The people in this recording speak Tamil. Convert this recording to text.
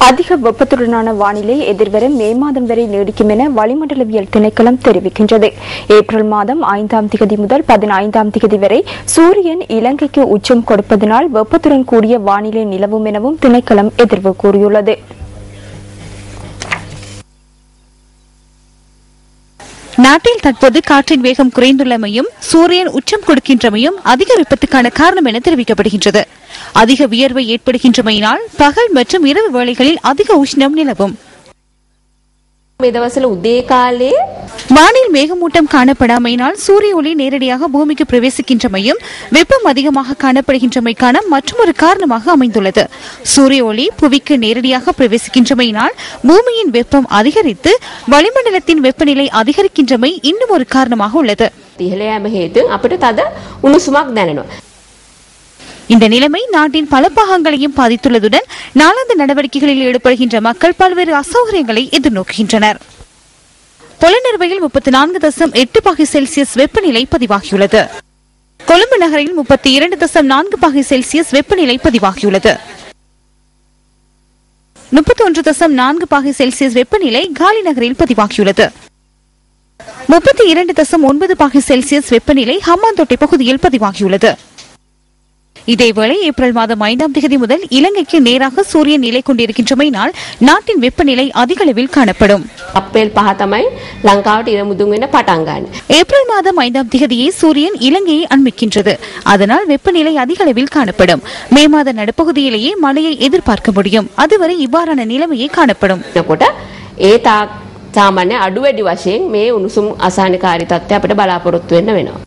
அதிக வெப்பத்துடனான வானிலை எதிர்வரும் மே மாதம் வரை நீடிக்கும் என வளிமண்டலவியல் திணைக்களம் தெரிவிக்கின்றது. ஏப்ரல் மாதம் 5ஆம் திகதி முதல் 15ஆம் திகதி வரை சூரியன் இலங்கைக்கு உச்சம் கொடுப்பதனால் வெப்பத்துடன் கூடிய வானிலை நிலவும் எனவும் திணைக்களம் எதிர்வு கூறியுள்ளது. நாட்டில் தற்போது காற்றின் வேகம் குறைந்துள்ளமையும் சூரியன் உச்சம் கொடுக்கின்றமையும் அதிக வெப்பத்துக்கான காரணம் என தெரிவிக்கப்படுகின்றது. அதிக வியர்வை ஏற்படுகின்றமையினால் பகல் மற்றும் இரவு வேளைகளில் அதிக உஷ்ணம் நிலவும். வானில் மேகமூட்டம் காணப்படாமையினால் சூரிய ஒளி நேரடியாக பூமிக்கு பிரவேசிக்கின்றமையும் வெப்பம் அதிகமாக காணப்படுகின்றமைக்கான மற்றொரு காரணமாக அமைந்துள்ளது. சூரிய ஒளி புவிக்கு நேரடியாக பிரவேசிக்கின்றமையினால் பூமியின் வெப்பம் அதிகரித்து வளிமண்டலத்தின் வெப்பநிலை அதிகரிக்கின்றமை இன்னும் ஒரு காரணமாக உள்ளது. இந்த நிலைமை நாட்டின் பல பாகங்களையும் பாதித்துள்ளதுடன் நாளாந்த நடவடிக்கைகளில் ஈடுபடுகின்ற மக்கள் பல்வேறு அசௌகரியங்களை எதிர்நோக்குகின்றனர். பொலனறுவையில் 34.8 பாகை செல்சியஸ் வெப்பநிலை பதிவாகியுள்ளது. கொழும்பு நகரில் 32.4 பாகை செல்சியஸ் வெப்பநிலை பதிவாகியுள்ளது. 31.4 பாகை செல்சியஸ் வெப்பநிலை காலி நகரில் பதிவாகியுள்ளது. 32.9 பாகை செல்சியஸ் வெப்பநிலை ஹம்பாந்தோட்டை பகுதியில் பதிவாகியுள்ளது. இதேவேளை ஏப்ரல் மாதம் 5ஆம் திகதி முதல் இலங்கைக்கு நேராக சூரியன் நிலை கொண்டிருக்கின்றமையினால் நாட்டின் வெப்பநிலை அதிக அளவில் காணப்படும். ஏப்ரல் மாதம் 5ஆம் திகதியே சூரியன் இலங்கையை அண்மிக்கின்றது. அதனால் வெப்பநிலை அதிக அளவில் காணப்படும். மே மாத நடுப்பகுதியிலேயே மழையை எதிர்பார்க்க முடியும். அதுவரை இவ்வாறான நிலைமையே காணப்படும். සාමාන්‍ය අඩු වැඩි වශයෙන් මේ උණුසුම් අසහනකාරී තත්ත්වය අපිට බලාපොරොත්තු වෙන්න වෙනවා.